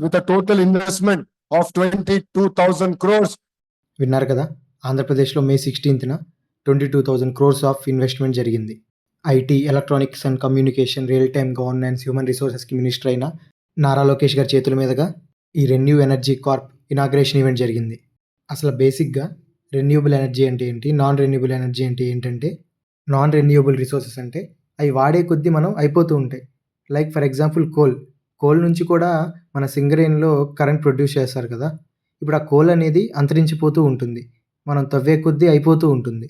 with a total investment of 22,000 crores. విన్నారు కదా, ఆంధ్రప్రదేశ్లో మే 16న 22,000 crores ఆఫ్ ఇన్వెస్ట్మెంట్ జరిగింది. IT, electronics and communication, real time governance, human రిసోర్సెస్కి మినిస్టర్ అయిన నారా లోకేష్ గారి చేతుల మీదుగా ఈ ReNew energy corp inauguration event జరిగింది. అసలు బేసిక్గా రెన్యూబుల్ ఎనర్జీ అంటే ఏంటి, నాన్ రెన్యూబుల్ ఎనర్జీ అంటే ఏంటంటే, నాన్ రెన్యూబుల్ రిసోర్సెస్ అంటే అవి వాడే కొద్దీ మనం అయిపోతూ ఉంటాయి. లైక్ ఫర్ ఎగ్జాంపుల్ కోల్ నుంచి కూడా మన సింగరేన్లో కరెంట్ ప్రొడ్యూస్ చేస్తారు కదా. ఇప్పుడు ఆ కోల్ అనేది అంతరించిపోతూ ఉంటుంది, మనం తవ్వే కొద్దీ అయిపోతూ ఉంటుంది.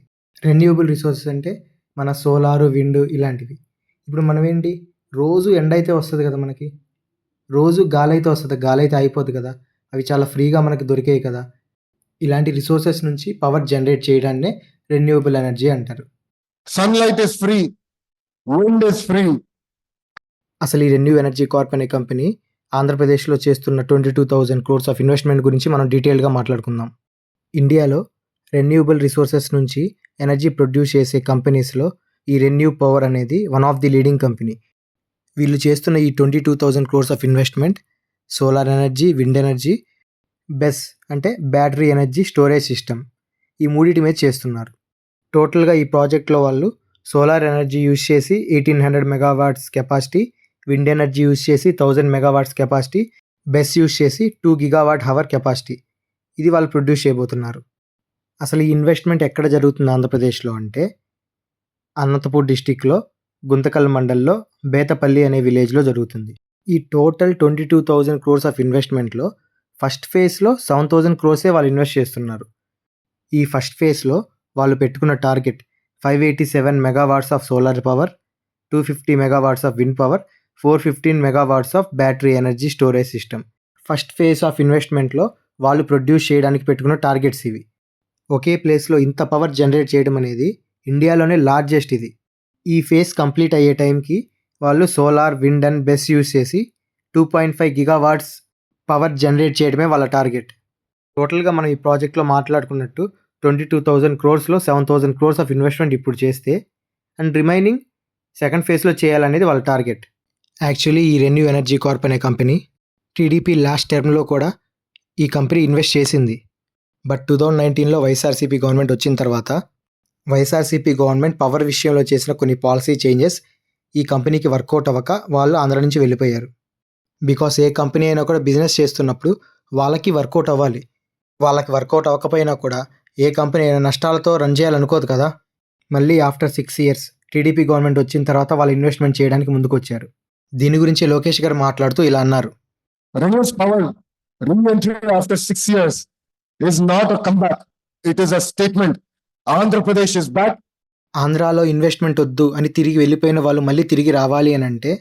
రెన్యూబుల్ రిసోర్సెస్ అంటే మన సోలారు, విండ్ ఇలాంటివి. ఇప్పుడు మనం ఏంటి, రోజు ఎండ అయితే వస్తుంది కదా మనకి, రోజు గాలి అయితే వస్తుంది, గాలి అయితే అయిపోద్ది కదా, అవి చాలా ఫ్రీగా మనకి దొరికాయి కదా. ఇలాంటి రిసోర్సెస్ నుంచి పవర్ జనరేట్ చేయడాన్నే రెన్యూబుల్ ఎనర్జీ అంటారు. Sunlight is free, wind is free. అసలు ఈ రెన్యూ ఎనర్జీ కార్ప్ అనే కంపెనీ ఆంధ్రప్రదేశ్లో చేస్తున్న 22,000 crores ఆఫ్ ఇన్వెస్ట్మెంట్ గురించి మనం డీటెయిల్గా మాట్లాడుకుందాం. ఇండియాలో రెన్యూబుల్ రిసోర్సెస్ నుంచి ఎనర్జీ ప్రొడ్యూస్ చేసే కంపెనీస్లో ఈ రెన్యూ పవర్ అనేది one of the leading company. వీళ్ళు చేస్తున్న ఈ 22,000 crores of investment solar energy, wind energy, BESS అంటే బ్యాటరీ ఎనర్జీ స్టోరేజ్ సిస్టమ్, ఈ మూడింటి మీద చేస్తున్నారు. టోటల్గా ఈ ప్రాజెక్ట్లో వాళ్ళు సోలార్ ఎనర్జీ యూజ్ చేసి 1800 megawatts capacity, wind energy use చేసి 1000 మెగావాట్స్ కెపాసిటీ, బెస్ యూజ్ చేసి 2 గిగావాట్ హవర్ కెపాసిటీ, ఇది వాళ్ళు ప్రొడ్యూస్ చేయబోతున్నారు. అసలు ఈ ఇన్వెస్ట్మెంట్ ఎక్కడ జరుగుతుంది ఆంధ్రప్రదేశ్లో అంటే, అనంతపూర్ డిస్టిక్లో గుంతకల్ మండల్లో బేతపల్లి అనే విలేజ్లో జరుగుతుంది. ఈ టోటల్ 22,000 crores ఆఫ్ ఇన్వెస్ట్మెంట్లో ఫస్ట్ ఫేజ్లో 7,000 crores వాళ్ళు ఇన్వెస్ట్ చేస్తున్నారు. ఈ ఫస్ట్ ఫేజ్లో వాళ్ళు పెట్టుకున్న target 587 megawatts of solar power, 250 megawatts of wind power, 415 megawatts of battery energy storage system. First phase of ఇన్వెస్ట్మెంట్లో వాళ్ళు ప్రొడ్యూస్ చేయడానికి పెట్టుకున్న టార్గెట్స్ ఇవి. ఒకే ప్లేస్లో ఇంత పవర్ జనరేట్ చేయడం అనేది ఇండియాలోనే లార్జెస్ట్ ఇది. ఈ ఫేజ్ కంప్లీట్ అయ్యే టైంకి వాళ్ళు సోలార్, విండ్ అండ్ బెస్ యూజ్ చేసి 2.5 గిగావాట్స్ పవర్ జనరేట్ చేయడమే వాళ్ళ టార్గెట్. టోటల్గా మనం ఈ ప్రాజెక్ట్లో మాట్లాడుకున్నట్టు 22,000 crores 7,000 crores ఆఫ్ ఇన్వెస్ట్మెంట్ ఇప్పుడు చేస్తే, అండ్ రిమైనింగ్ సెకండ్ ఫేజ్లో చేయాలనేది వాళ్ళ టార్గెట్. యాక్చువల్లీ ఈ రెన్యూ ఎనర్జీ కార్ప్ అనే కంపెనీ టీడీపీ లాస్ట్ టర్మ్లో కూడా ఈ కంపెనీ ఇన్వెస్ట్ చేసింది. బట్ 2019లో వైఎస్ఆర్సీపీ గవర్నమెంట్ వచ్చిన తర్వాత వైఎస్ఆర్సీపీ గవర్నమెంట్ పవర్ విషయంలో చేసిన కొన్ని పాలసీ చేంజెస్ ఈ కంపెనీకి వర్కౌట్ అవ్వక వాళ్ళు ఆంధ్ర నుంచి వెళ్ళిపోయారు. బికాస్ ఏ కంపెనీ అయినా కూడా బిజినెస్ చేస్తున్నప్పుడు వాళ్ళకి వర్కౌట్ అవ్వాలి. వాళ్ళకి వర్కౌట్ అవ్వకపోయినా కూడా ఏ కంపెనీ అయినా నష్టాలతో రన్ చేయాలనుకోదు కదా. మళ్ళీ ఆఫ్టర్ 6 years టీడీపీ గవర్నమెంట్ వచ్చిన తర్వాత వాళ్ళు ఇన్వెస్ట్మెంట్ చేయడానికి ముందుకు వచ్చారు. దీని గురించి లోకేష్ గారు మాట్లాడుతూ ఇలా అన్నారు. Renews power re-entry after 6 years is not a comeback. It is a statement. Andhra Pradesh is back. ఆంధ్రాలో ఇన్వెస్ట్మెంట్ వద్దు అని తిరిగి వెళ్ళిపోయిన వాళ్ళు మళ్ళీ తిరిగి రావాలి అని అంటే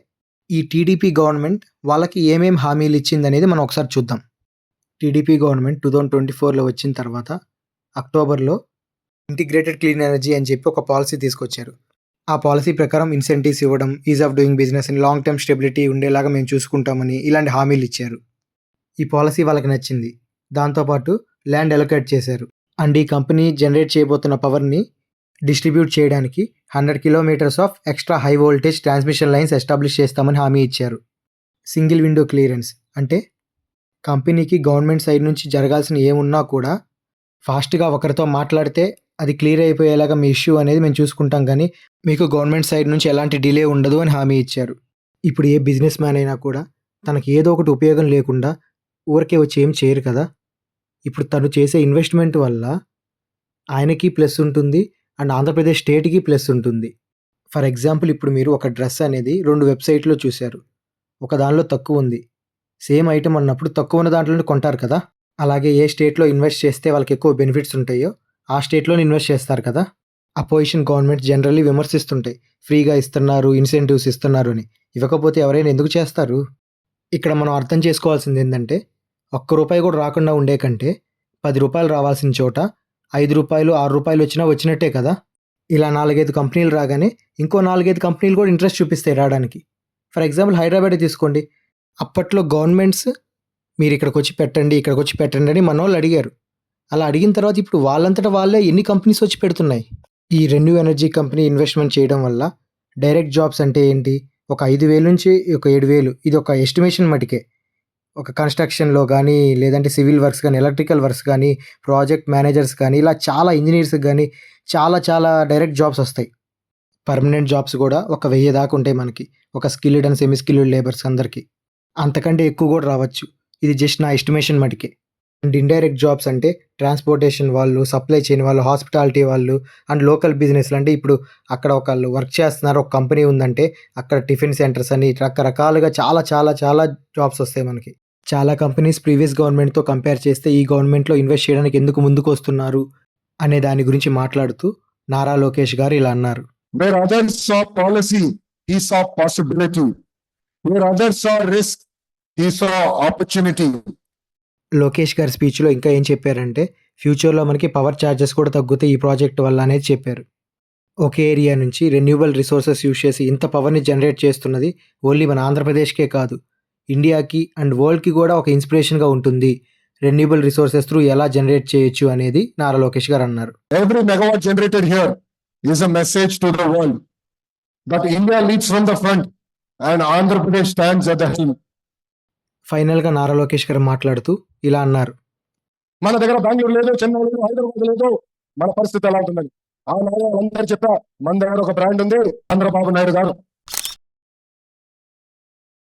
ఈ టీడీపీ గవర్నమెంట్ వాళ్ళకి ఏమేం హామీలు ఇచ్చిందనేది మనం ఒకసారి చూద్దాం. టీడీపీ గవర్నమెంట్ 2024లో వచ్చిన తర్వాత అక్టోబర్లో ఇంటిగ్రేటెడ్ క్లీన్ ఎనర్జీ అని చెప్పి ఒక పాలసీ తీసుకొచ్చారు. ఆ పాలసీ ప్రకారం ఇన్సెంటివ్స్ ఇవ్వడం, is of doing business and long term stability ఉండేలాగా మేము చూసుకుంటామని ఇలాంటి హామీలు ఇచ్చారు. ఈ పాలసీ వాళ్ళకి నచ్చింది. దాంతోపాటు ల్యాండ్ అలొకేట్ చేశారు. అండ్ ఈ కంపెనీ జనరేట్ చేయబోతున్న పవర్ని డిస్ట్రిబ్యూట్ చేయడానికి 100 kilometers of extra high voltage transmission lines establish చేస్తామని హామీ ఇచ్చారు. సింగిల్ విండో క్లియరెన్స్ అంటే కంపెనీకి గవర్నమెంట్ సైడ్ నుంచి జరగాల్సిన ఏమున్నా కూడా ఫాస్ట్గా ఒకరితో మాట్లాడితే అది క్లియర్ అయిపోయేలాగా మీ ఇష్యూ అనేది మేము చూసుకుంటాం, కానీ మీకు గవర్నమెంట్ సైడ్ నుంచి ఎలాంటి డిలే ఉండదు అని హామీ ఇచ్చారు. ఇప్పుడు ఏ బిజినెస్ మ్యాన్ అయినా కూడా తనకి ఏదో ఒకటి ఉపయోగం లేకుండా ఊరికే వచ్చి ఏం చేయరు కదా. ఇప్పుడు తను చేసే ఇన్వెస్ట్మెంట్ వల్ల ఆయనకి ప్లస్ ఉంటుంది అండ్ ఆంధ్రప్రదేశ్ స్టేట్కి ప్లస్ ఉంటుంది. ఫర్ ఎగ్జాంపుల్ ఇప్పుడు మీరు ఒక డ్రెస్ అనేది 2 వెబ్సైట్లో చూశారు. ఒక దానిలో తక్కువ ఉంది, సేమ్ ఐటమ్ అన్నప్పుడు తక్కువ ఉన్న దాంట్లోనే కొంటారు కదా. అలాగే ఏ స్టేట్లో ఇన్వెస్ట్ చేస్తే వాళ్ళకి ఎక్కువ బెనిఫిట్స్ ఉంటాయో ఆ స్టేట్లోనే ఇన్వెస్ట్ చేస్తారు కదా. అపోజిషన్ గవర్నమెంట్ జనరల్లీ విమర్శిస్తుంటాయి, ఫ్రీగా ఇస్తున్నారు, ఇన్సెంటివ్స్ ఇస్తున్నారు అని. ఇవ్వకపోతే ఎవరైనా ఎందుకు చేస్తారు? ఇక్కడ మనం అర్థం చేసుకోవాల్సింది ఏంటంటే, ₹1 కూడా రాకుండా ఉండే కంటే ₹10 రావాల్సిన చోట ₹5, ₹6 వచ్చినా వచ్చినట్టే కదా. ఇలా 4-5 కంపెనీలు రాగానే ఇంకో 4-5 కంపెనీలు కూడా ఇంట్రెస్ట్ చూపిస్తాయి రావడానికి. ఫర్ ఎగ్జాంపుల్ హైదరాబాదే తీసుకోండి. అప్పట్లో గవర్నమెంట్స్ మీరు ఇక్కడికి వచ్చి పెట్టండి అని మన వాళ్ళు అడిగారు. అలా అడిగిన తర్వాత ఇప్పుడు వాళ్ళంతటా వాళ్ళే ఎన్ని కంపెనీస్ వచ్చి పెడుతున్నాయి. ఈ రెన్యూ ఎనర్జీ కంపెనీ ఇన్వెస్ట్మెంట్ చేయడం వల్ల డైరెక్ట్ జాబ్స్ అంటే ఏంటి, ఒక 5,000 నుంచి ఒక 7,000, ఇది ఒక ఎస్టిమేషన్ మటుకే. ఒక కన్‌స్ట్రక్షన్‌లో గానీ, లేదంటే సివిల్ వర్క్స్ గానీ, ఎలక్ట్రికల్ వర్క్స్ గానీ, ప్రాజెక్ట్ మేనేజర్స్ కానీ, ఇలా చాలా ఇంజినీర్స్‌కి గానీ, చాలా చాలా డైరెక్ట్ జాబ్స్ ఒస్తాయి. పర్మనెంట్ జాబ్స్ గూడా ఒక 1000 దాకా ఉంటాయి మనకి. ఒక skilled and semi skilled labours అందరికి. అంతకంటే ఎక్కువ గూడా రావచ్చు. ఇది జస్ట్ నా ఎస్టిమేషన్ మటికే. అండ్ ఇండైరెక్ట్ జాబ్స్ అంటే ట్రాన్స్‌పోర్టేషన్ వాళ్ళు, సప్లై చైన్ వాళ్ళు, హాస్పిటాలిటీ వాళ్ళు అండ్ లోకల్ బిజినెస్‌లు అంటే ఇప్పుడు అక్కడ ఒకళ్ళు వర్క్ చేస్తున్నారు. ఒక కంపెనీ ఉందంటే అక్కడ టిఫిన్ సెంటర్స్ అని రకరకాలుగా చాలా చాలా చాలా జాబ్స్ ఒస్తాయి మనకి. చాలా కంపెనీస్ ప్రీవియస్ గవర్నమెంట్‌తో కంపేర్ చేస్తే ఈ గవర్నమెంట్‌లో ఇన్వెస్ట్ చేయడానికి ఎందుకు ముందుకొస్తున్నారు అనే దాని గురించి మాట్లాడుతూ నారా లోకేష్ గారు ఇలా అన్నారు. Where others saw policy, he saw possibility. Where others saw risk, he saw opportunity. Lokesh గారి స్పీచ్‌లో ఇంకా ఏం చెప్పారంటే, ఫ్యూచర్‌లో మనకి పవర్ చార్జెస్ కూడా తగ్గుతాయి ఈ ప్రాజెక్ట్ వల్ల అనేది చెప్పారు. ఒకే ఏరియా నుంచి రెన్యూబుల్ రిసోర్సెస్ యూజ్ చేసి ఇంత పవర్‌ని జనరేట్ చేస్తున్నది ఓన్లీ మన ఆంధ్రప్రదేశ్‌కే కాదు, ఇండియాకి అండ్ వరల్డ్‌కి కూడా ఒక ఇన్స్పిరేషన్‌గా ఉంటుంది. రెన్యూబుల్ రిసోర్సెస్ త్రూ ఎలా జనరేట్ చేయొచ్చు అనేది నారా లోకేష్ గారు అన్నారు. Every megawatt generated here is a message to the world that India leads from the front and Andhra Pradesh stands at the helm. ఫైనల్‌గా నారా లోకేష్ గారు మాట్లాడుతూ ఇలా అన్నారు. మన దగ్గర బెంగళూరు లేదు, చెన్నై లేదు, హైదరాబాద్ లేదు, మన పరిస్థితి ఎలా ఉంటుందని ఆ నాయకులందరూ చెప్పా, మన దగ్గర ఒక బ్రాండ్ ఉంది, చంద్రబాబు నాయుడు గారు.